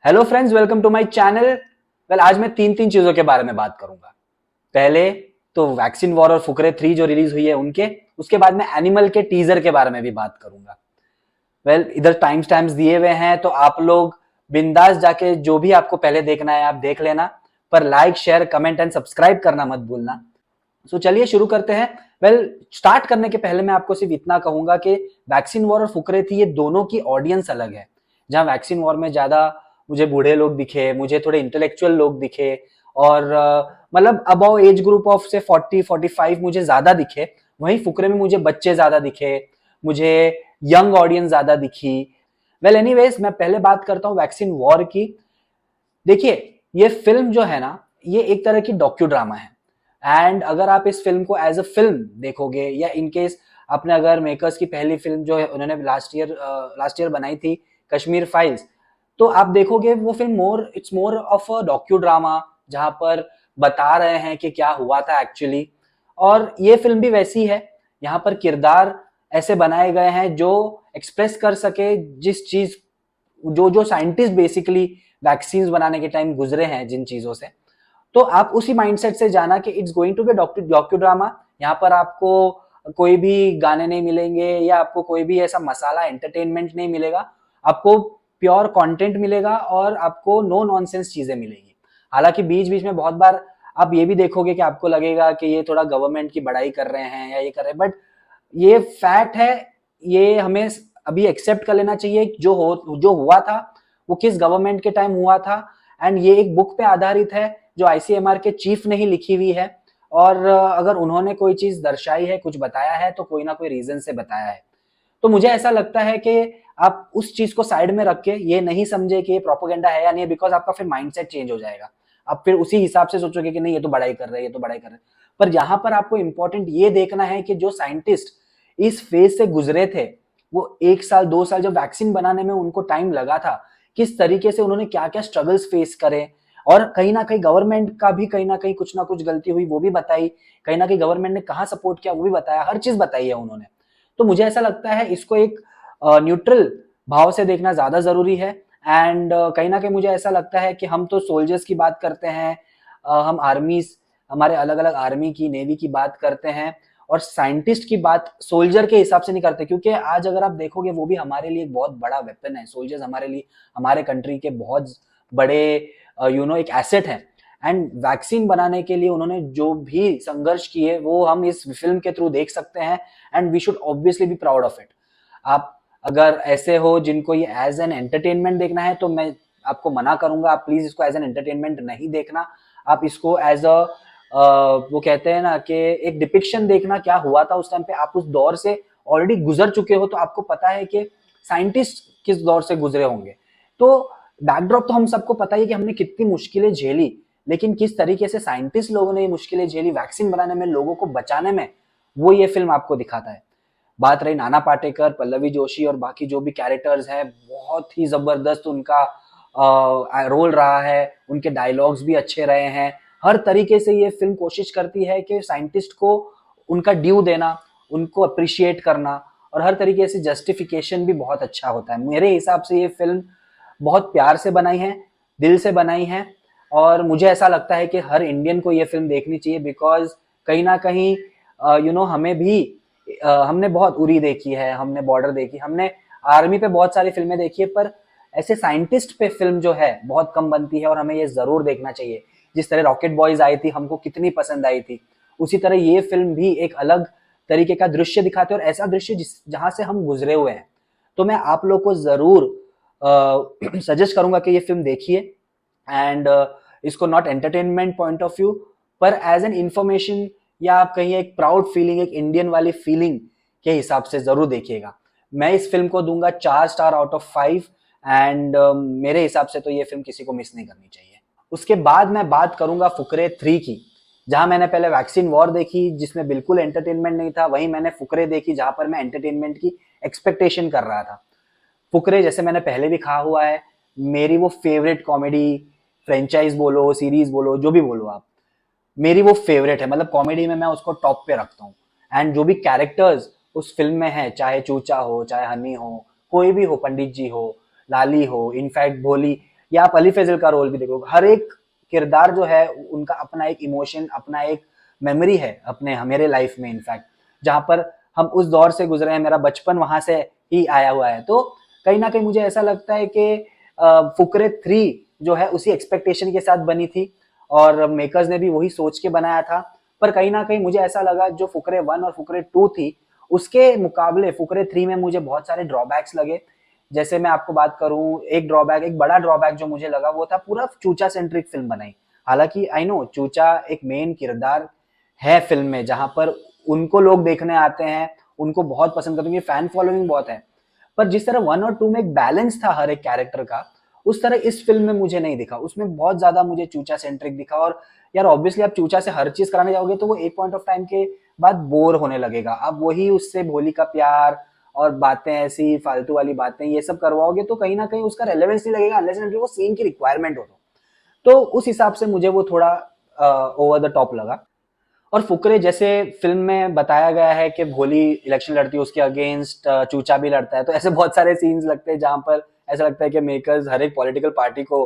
Hello friends, welcome to my channel. आज मैं तीन चीजों के बारे में बात करूंगा। पहले तो वैक्सीन वॉर और फुकरे 3 जो रिलीज हुई है उनके, उसके बाद मैं एनिमल के टीजर के बारे में भी बात करूंगा। इधर टाइम स्टैम्प्स दिए हुए हैं, तो आप लोग बिंदास जाके जो भी आपको पहले देखना है आप देख लेना, पर like share comment and subscribe करना मत भूलना। चलिए शुरू करते हैं। स्टार्ट करने के पहले मैं आपको सिर्फ इतना कहूंगा कि वैक्सीन वॉर और फुकरे थी, ये दोनों की ऑडियंस अलग है। जहां वैक्सीन वॉर में ज्यादा मुझे बूढ़े लोग दिखे, मुझे थोड़े इंटेलेक्चुअल लोग दिखे, और मतलब अबाउ एज ग्रुप ऑफ से 40-45 मुझे ज्यादा दिखे। वहीं फुकरे में मुझे बच्चे ज्यादा दिखे, मुझे यंग ऑडियंस ज्यादा दिखी। एनीवेज मैं पहले बात करता हूँ वैक्सीन वॉर की। देखिए, ये फिल्म जो है ना, ये एक तरह की डॉक्यू ड्रामा है। एंड अगर आप इस फिल्म को एज अ फिल्म देखोगे, या इनकेस आपने अगर मेकर्स की पहली फिल्म जो है उन्होंने लास्ट ईयर बनाई थी, कश्मीर फाइल्स, तो आप देखोगे वो film it's more of a docu drama, जहां पर बता रहे हैं कि क्या हुआ था एक्चुअली। और ये फिल्म भी वैसी है, यहाँ पर किरदार ऐसे बनाए गए हैं जो एक्सप्रेस कर सके जिस चीज, जो जो साइंटिस्ट बेसिकली वैक्सीन बनाने के टाइम गुजरे हैं जिन चीजों से, तो आप उसी माइंडसेट से जाना कि it's going to be docudrama. यहाँ पर आपको कोई भी गाने नहीं मिलेंगे, या आपको कोई भी ऐसा मसाला एंटरटेनमेंट नहीं मिलेगा। आपको प्योर कंटेंट मिलेगा और आपको नो नॉनसेंस चीजें मिलेगी। हालांकि बीच बीच में बहुत बार आप ये भी देखोगे कि आपको लगेगा कि ये थोड़ा गवर्नमेंट की बड़ाई कर रहे हैं या ये कर रहे हैं, बट ये फैक्ट है। ये हमें अभी एक्सेप्ट कर लेना चाहिए, जो हुआ था वो किस गवर्नमेंट के टाइम हुआ था। एंड ये एक बुक पे आधारित है जो आईसीएमआर के चीफ ने ही लिखी हुई है। और अगर उन्होंने कोई चीज दर्शाई है, कुछ बताया है, तो कोई ना कोई रीजन से बताया है। तो मुझे ऐसा लगता है कि आप उस चीज को साइड में रख के ये नहीं समझे कि ये प्रोपोगेंडा है या नहीं, बिकॉज आपका फिर माइंडसेट चेंज हो जाएगा। आप फिर उसी हिसाब से सोचोगे कि नहीं, ये तो बड़ाई कर रहे हैं, ये तो बड़ाई कर रहे हैं। पर यहां पर आपको इंपॉर्टेंट ये देखना है कि जो साइंटिस्ट इस फेज से गुजरे थे, वो 1 साल 2 साल जब वैक्सीन बनाने में उनको टाइम लगा था, किस तरीके से उन्होंने क्या क्या स्ट्रगल्स फेस करे। और कहीं ना कहीं गवर्नमेंट का भी कहीं ना कुछ गलती हुई वो भी बताई, कहीं ना कहीं गवर्नमेंट ने कहाँ सपोर्ट किया वो भी बताया, हर चीज बताई है उन्होंने। तो मुझे ऐसा लगता है इसको एक न्यूट्रल भाव से देखना ज्यादा जरूरी है। एंड कहीं ना कहीं मुझे ऐसा लगता है कि हम तो सोल्जर्स की बात करते हैं, हम आर्मीज, हमारे अलग अलग आर्मी की, नेवी की बात करते हैं, और साइंटिस्ट की बात सोल्जर के हिसाब से नहीं करते, क्योंकि आज अगर आप देखोगे वो भी हमारे लिए एक बहुत बड़ा वेपन है। सोल्जर्स हमारे लिए, हमारे कंट्री के बहुत बड़े एक एसेट है। एंड वैक्सीन बनाने के लिए उन्होंने जो भी संघर्ष किए वो हम इस फिल्म के थ्रू देख सकते हैं। And we should obviously be proud of it. आप अगर ऐसे हो जिनको ये एज एन एंटरटेनमेंट देखना है, तो मैं आपको मना करूंगा, आप प्लीज इसको एज एन एंटरटेनमेंट नहीं देखना। आप इसको एज अ वो कहते हैं ना कि एक डिपिक्शन देखना, क्या हुआ था उस टाइम पे। आप उस दौर से ऑलरेडी गुजर चुके हो, तो आपको पता है कि साइंटिस्ट किस दौर से गुजरे होंगे। तो बैकड्रॉप तो हम सबको पता ही है कि हमने कितनी मुश्किलें झेली, लेकिन किस तरीके से साइंटिस्ट लोगों ने ये मुश्किलें झेली वैक्सीन बनाने में, लोगों को बचाने में, वो ये फिल्म आपको दिखाता है। बात रही नाना पाटेकर, पल्लवी जोशी और बाकी जो भी कैरेक्टर्स हैं, बहुत ही जबरदस्त उनका रोल रहा है, उनके डायलॉग्स भी अच्छे रहे हैं। हर तरीके से ये फिल्म कोशिश करती है कि साइंटिस्ट को उनका ड्यू देना, उनको अप्रिशिएट करना, और हर तरीके से जस्टिफिकेशन भी बहुत अच्छा होता है। मेरे हिसाब से ये फिल्म बहुत प्यार से बनाई है, दिल से बनाई है, और मुझे ऐसा लगता है कि हर इंडियन को ये फिल्म देखनी चाहिए। बिकॉज कहीं ना कहीं हमें भी हमने बहुत उरी देखी है, हमने बॉर्डर देखी, हमने आर्मी पे बहुत सारी फिल्में देखी है, पर ऐसे साइंटिस्ट पे फिल्म जो है बहुत कम बनती है, और हमें ये जरूर देखना चाहिए। जिस तरह रॉकेट बॉयज आई थी, हमको कितनी पसंद आई थी, उसी तरह ये फिल्म भी एक अलग तरीके का दृश्य दिखाते हैं, और ऐसा दृश्य जहां से हम गुजरे हुए हैं। तो मैं आप लोग को जरूर सजेस्ट करूंगा कि ये फिल्म देखिए। एंड इसको not entertainment point of view, पर एज एन इंफॉर्मेशन, या आप कहीं एक प्राउड फीलिंग, एक इंडियन वाली फीलिंग के हिसाब से जरूर देखिएगा। मैं इस फिल्म को दूंगा 4 स्टार आउट ऑफ 5। एंड मेरे हिसाब से तो ये फिल्म किसी को मिस नहीं करनी चाहिए। उसके बाद मैं बात करूंगा फुकरे 3 की, जहां मैंने पहले वैक्सीन वॉर देखी जिसमें बिल्कुल एंटरटेनमेंट नहीं था, वहीं मैंने फुकरे देखी जहां पर मैं एंटरटेनमेंट की एक्सपेक्टेशन कर रहा था। फुकरे, जैसे मैंने पहले भी कहा हुआ है, मेरी वो फेवरेट कॉमेडी फ्रेंचाइज बोलो, सीरीज बोलो, जो भी बोलो आप, मेरी वो फेवरेट है। मतलब कॉमेडी में मैं उसको टॉप पे रखता हूँ। एंड जो भी कैरेक्टर्स उस फिल्म में है, चाहे चूचा हो, चाहे हनी हो, कोई भी हो, पंडित जी हो, लाली हो, इनफैक्ट भोली, या आप अली फैजल का रोल भी देखो, हर एक किरदार जो है उनका अपना एक इमोशन, अपना एक मेमोरी है अपने मेरे लाइफ में, इनफैक्ट जहां पर हम उस दौर से गुजरे हैं, मेरा बचपन वहां से ही आया हुआ है। तो कहीं ना कहीं मुझे ऐसा लगता है कि फुकरे 3 जो है उसी एक्सपेक्टेशन के साथ बनी थी और मेकर्स ने भी वही सोच के बनाया था। पर कहीं ना कहीं मुझे ऐसा लगा जो फुकरे 1 और फुकरे 2 थी उसके मुकाबले फुकरे 3 में मुझे बहुत सारे ड्रॉबैक्स लगे। जैसे मैं आपको बात करूं, एक बड़ा ड्रॉबैक जो मुझे लगा वो था पूरा चूचा सेंट्रिक फिल्म बनाई। हालांकि आई नो चूचा एक मेन किरदार है फिल्म में, जहां पर उनको लोग देखने आते हैं, उनको बहुत पसंद करते हैं, फैन फॉलोइंग बहुत है। पर जिस तरह 1 और 2 में एक बैलेंस था हर एक कैरेक्टर का, उस तरह इस फिल्म में मुझे नहीं दिखा। उसमें बहुत ज्यादा मुझे चूचा सेंट्रिक दिखा। और यार ऑब्वियसली आप चूचा से हर चीज कराने जाओगे तो वो एक पॉइंट ऑफ टाइम के बाद बोर होने लगेगा। अब वही उससे भोली का प्यार और बातें ऐसी फालतू वाली बातें ये सब करवाओगे तो कहीं ना कहीं उसका रेलेवेंस नहीं लगेगा, अनलेस एंड अनटिल वो सीन की रिक्वायरमेंट हो। तो उस हिसाब से मुझे वो थोड़ा ओवर द टॉप लगा। और फुकरे जैसे फिल्म में बताया गया है कि भोली इलेक्शन लड़ती है, उसके अगेंस्ट चूचा भी लड़ता है, तो ऐसे बहुत सारे सीन्स लगते हैं जहां पर ऐसा लगता है कि मेकर्स हर एक पॉलिटिकल पार्टी को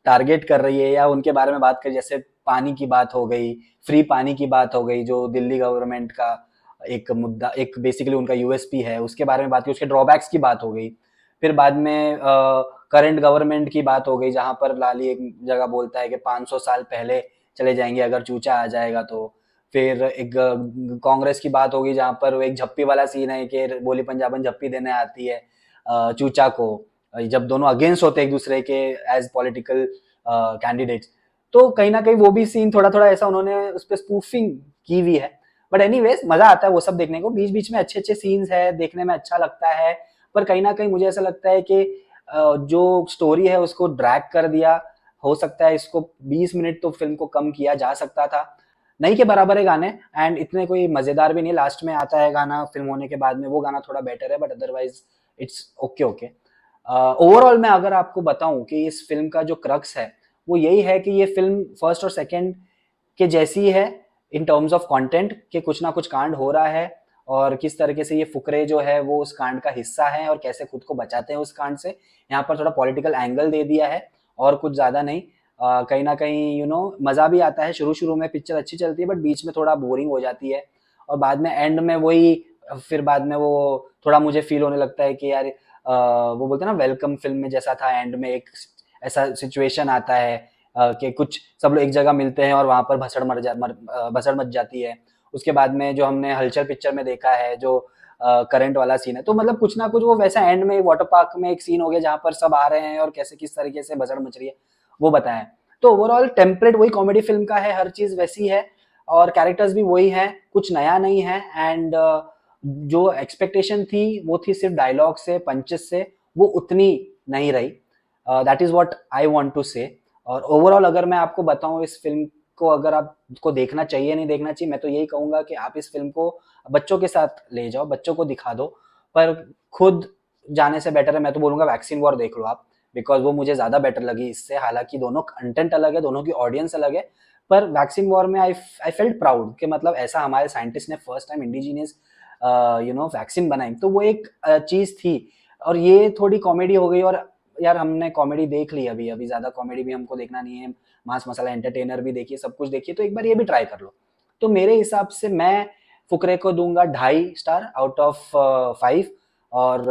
टारगेट कर रही है या उनके बारे में बात कर। जैसे पानी की बात हो गई, फ्री पानी की बात हो गई, जो दिल्ली गवर्नमेंट का एक मुद्दा, एक बेसिकली उनका यूएसपी है, उसके बारे में बात की, उसके ड्रॉबैक्स की बात हो गई। फिर बाद में करंट गवर्नमेंट की बात हो गई, जहां पर लाली एक जगह बोलता है कि 500 साल पहले चले जाएंगे अगर चूचा आ जाएगा तो। फिर एक कांग्रेस की बात होगी जहां पर एक झप्पी वाला सीन है कि बोली पंजाबन झप्पी देने आती है चूचा को, जब दोनों अगेंस्ट होते हैं एक दूसरे के एज पॉलिटिकल कैंडिडेट्स। तो कहीं ना कहीं वो भी सीन थोड़ा थोड़ा ऐसा उन्होंने उस पर स्पूफिंग की हुई है। बट एनीवेज मजा आता है वो सब देखने को, बीच बीच में अच्छे अच्छे सीन्स है, देखने में अच्छा लगता है। पर कहीं ना कहीं मुझे ऐसा लगता है कि जो स्टोरी है उसको ड्रैग कर दिया। हो सकता है इसको 20 मिनट तो फिल्म को कम किया जा सकता था। नहीं के बराबर है गाने, एंड इतने कोई मजेदार भी नहीं। लास्ट में आता है गाना फिल्म होने के बाद में, वो गाना थोड़ा बेटर है, but otherwise it's okay okay. Overall मैं अगर आपको बताऊं कि इस फिल्म का जो क्रक्स है वो यही है कि ये फिल्म फर्स्ट और सेकंड के जैसी है इन टर्म्स ऑफ कंटेंट, कि कुछ ना कुछ कांड हो रहा है और किस तरीके से ये फुकरे जो है वो उस कांड का हिस्सा है और कैसे खुद को बचाते हैं उस कांड से। यहाँ पर थोड़ा पॉलिटिकल एंगल दे दिया है और कुछ ज्यादा नहीं। कहीं ना कहीं मजा भी आता है। शुरू शुरू में पिक्चर अच्छी चलती है बट बीच में थोड़ा बोरिंग हो जाती है और बाद में एंड में वही, फिर बाद में वो थोड़ा मुझे फील होने लगता है कि यार वो बोलते हैं ना वेलकम फिल्म में जैसा था, एंड में एक ऐसा सिचुएशन आता है कि कुछ सब लोग एक जगह मिलते हैं और वहां पर भसड़ मच जाती है। उसके बाद में जो हमने हलचल पिक्चर में देखा है जो करंट वाला सीन है, तो मतलब कुछ ना कुछ वो वैसा एंड में वाटर पार्क में एक सीन हो गया जहां पर सब आ रहे हैं और कैसे किस तरीके से भसड़ मच रही है वो बताया। तो ओवरऑल टेम्पलेट वही कॉमेडी फिल्म का है, हर चीज वैसी है और कैरेक्टर्स भी वही है, कुछ नया नहीं है। एंड जो एक्सपेक्टेशन थी वो थी सिर्फ डायलॉग से, पंचेस से, वो उतनी नहीं रही। That is what I want to say. और ओवरऑल अगर मैं आपको बताऊं इस फिल्म को अगर आपको देखना चाहिए नहीं देखना चाहिए, मैं तो यही कहूंगा कि आप इस फिल्म को बच्चों के साथ ले जाओ, बच्चों को दिखा दो। पर खुद जाने से बेटर है मैं तो बोलूंगा वैक्सीन वॉर देख लो आप, बिकॉज वो मुझे ज्यादा बेटर लगी इससे। हालांकि दोनों कंटेंट अलग है, दोनों की ऑडियंस अलग है, पर वैक्सीन वॉर में आई फेल्ट प्राउड कि मतलब ऐसा हमारे साइंटिस्ट ने फर्स्ट टाइम इंडिजीनियस वैक्सीन बनाई, तो वो एक चीज थी। और ये थोड़ी कॉमेडी हो गई, और यार हमने कॉमेडी देख ली, अभी अभी ज्यादा कॉमेडी भी हमको देखना नहीं है, मास मसाला एंटरटेनर भी देखिए, सब कुछ देखिए, तो एक बार ये भी ट्राई कर लो। तो मेरे हिसाब से मैं फुकरे को दूंगा 2.5 स्टार आउट ऑफ 5। और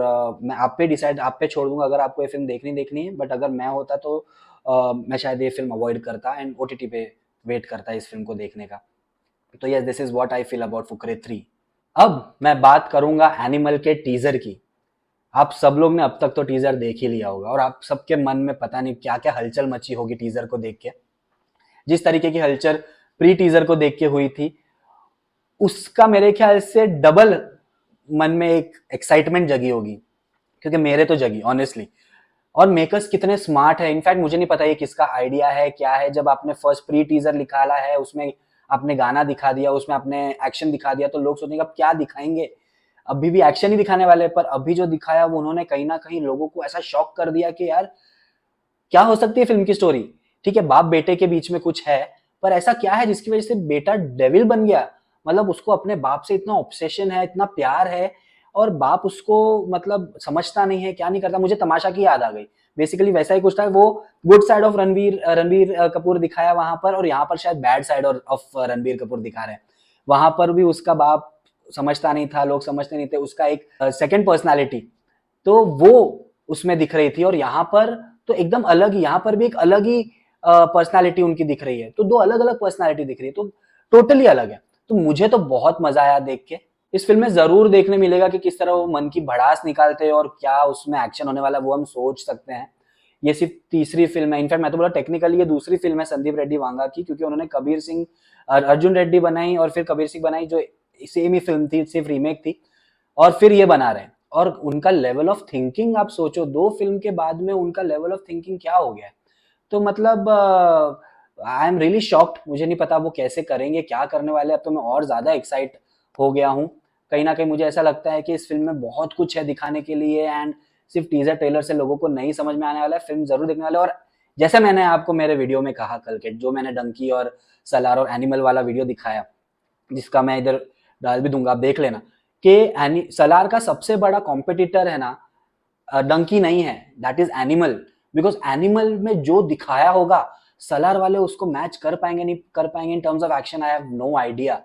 मैं आप पे डिसाइड, आप पे छोड़ दूंगा अगर आपको ये फिल्म देखनी है। बट अगर मैं होता तो मैं शायद ये फिल्म अवॉइड करता एंड ओटीटी पे वेट करता इस फिल्म को देखने का। तो yes, this is what I feel about Fukrey 3। अब मैं बात करूंगा एनिमल के टीजर की। आप सब लोग ने अब तक तो टीजर देख ही लिया होगा और आप सबके मन में पता नहीं क्या क्या हलचल मची होगी टीजर को देख के। जिस तरीके की हलचल प्री टीजर को देख के हुई थी उसका मेरे ख्याल से डबल मन में एक एक्साइटमेंट जगी होगी, क्योंकि मेरे तो जगी ऑनेस्टली। और मेकर्स कितने स्मार्ट है, इनफैक्ट मुझे नहीं पता ये किसका आइडिया है क्या है। जब आपने फर्स्ट प्री टीजर निकाला है उसमें आपने गाना दिखा दिया, उसमें आपने एक्शन दिखा दिया, तो लोग सोचेंगे अब क्या दिखाएंगे, अभी भी एक्शन ही दिखाने वाले। पर अभी जो दिखाया वो उन्होंने कहीं ना कहीं लोगों को ऐसा शॉक कर दिया कि यार क्या हो सकती है फिल्म की स्टोरी। ठीक है बाप बेटे के बीच में कुछ है, पर ऐसा क्या है जिसकी वजह से बेटा डेविल बन गया। मतलब उसको अपने बाप से इतना ऑब्सेशन है, इतना प्यार है, और बाप उसको मतलब समझता नहीं है, क्या नहीं करता। मुझे तमाशा की याद आ गई, बेसिकली वैसा ही कुछ था। वो good side of Ranveer Kapoor दिखाया वहां पर, और यहाँ पर शायद bad side of Ranbir Kapoor दिखा रहे हैं। वहां पर भी उसका बाप समझता नहीं था, लोग समझते नहीं थे, उसका एक सेकंड पर्सनालिटी तो वो उसमें दिख रही थी। और यहाँ पर तो एकदम अलग ही, यहाँ पर भी एक अलग ही पर्सनालिटी उनकी दिख रही है। तो दो अलग अलग पर्सनालिटी दिख रही है, तो टोटली अलग है। तो मुझे तो बहुत मजा आया देख के। इस फिल्म में जरूर देखने मिलेगा कि किस तरह वो मन की भड़ास निकालते हैं और क्या उसमें एक्शन होने वाला है, वो हम सोच सकते हैं। ये सिर्फ तीसरी फिल्म है, इनफैक्ट मैं तो बोला टेक्निकली ये दूसरी फिल्म है संदीप रेड्डी वांगा की, क्योंकि उन्होंने कबीर सिंह अर्जुन रेड्डी बनाई और फिर कबीर सिंह बनाई, जो सेम ही फिल्म थी, सिर्फ रीमेक थी, और फिर ये बना रहे हैं। और उनका लेवल ऑफ थिंकिंग आप सोचो, 2 फिल्म के बाद में उनका लेवल ऑफ थिंकिंग क्या हो गया है। तो मतलब आई एम रियली शॉक्ड। मुझे नहीं पता वो कैसे करेंगे, क्या करने वाले। अब तो मैं और ज्यादा एक्साइट हो गया हूँ। कहीं ना कहीं मुझे ऐसा लगता है कि इस फिल्म में बहुत कुछ है दिखाने के लिए, एंड सिर्फ टीजर ट्रेलर से लोगों को नहीं समझ में आने वाला है। फिल्म जरूर देखने वाले। और जैसे मैंने आपको मेरे वीडियो में कहा कल के, जो मैंने डंकी और सलार और एनिमल वाला वीडियो दिखाया, जिसका मैं इधर डाल भी दूंगा, आप देख लेना, कि सलार का सबसे बड़ा कॉम्पिटिटर है ना डंकी नहीं है, that is animal. Because animal में जो दिखाया होगा सलार वाले उसको मैच कर पाएंगे नहीं कर पाएंगे in terms of action, I have no idea.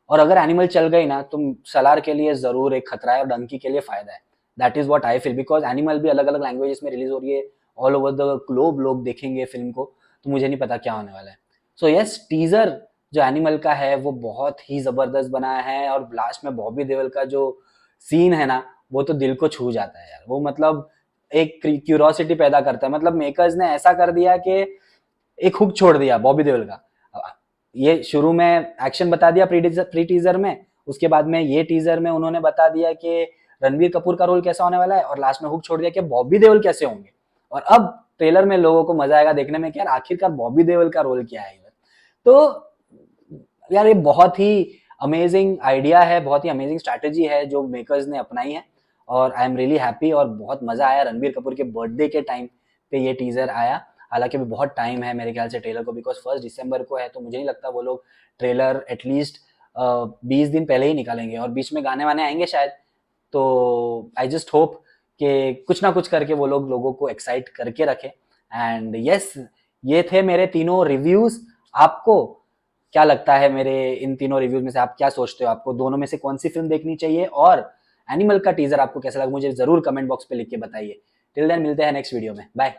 और अगर एनिमल चल गई ना तो सलार के लिए जरूर एक खतरा है और डंकी के लिए फायदा है। That is what I feel, because animal भी अलग अलग लैंग्वेजेस में रिलीज हो रही है, ऑल ओवर द ग्लोब लोग देखेंगे फिल्म को। तो मुझे नहीं पता क्या होने वाला है। सो यस, टीजर जो एनिमल का है वो बहुत ही जबरदस्त बनाया है, और लास्ट में बॉबी देओल का जो सीन है ना, वो तो दिल को छू जाता है यार। वो मतलब एक क्यूरोसिटी पैदा करता है। मतलब मेकर्स ने ऐसा कर दिया कि एक हुक छोड़ दिया बॉबी देओल का। ये शुरू में एक्शन बता दिया प्री टीजर में, उसके बाद में ये टीजर में उन्होंने बता दिया कि रणबीर कपूर का रोल कैसा होने वाला है, और लास्ट में हुक छोड़ दिया कि बॉबी देओल कैसे होंगे। और अब ट्रेलर में लोगों को मजा आएगा देखने में कि यार आखिरकार बॉबी देओल का रोल क्या है इधर। तो यार ये बहुत ही अमेजिंग आइडिया है, बहुत ही अमेजिंग स्ट्रैटेजी है जो मेकर्स ने अपनाई है, और आई एम रियली हैप्पी। और बहुत मजा आया रणबीर कपूर के बर्थडे के टाइम पे ये टीजर आया। हालांकि भी बहुत टाइम है मेरे ख्याल से ट्रेलर को, बिकॉज 1 दिसंबर को है, तो मुझे नहीं लगता वो लोग ट्रेलर एटलीस्ट 20 दिन पहले ही निकालेंगे, और बीच में गाने वाने आएंगे शायद। तो आई जस्ट होप कि कुछ ना कुछ करके वो लोग लोगों को एक्साइट करके रखे। एंड यस, ये थे मेरे तीनों रिव्यूज। आपको क्या लगता है मेरे इन तीनों रिव्यूज में से, आप क्या सोचते हो, आपको दोनों में से कौन सी फिल्म देखनी चाहिए, और एनिमल का टीजर आपको कैसा लगा, मुझे जरूर कमेंट बॉक्स पे लिख के बताइए। टिल देन मिलते हैं नेक्स्ट वीडियो में, बाय।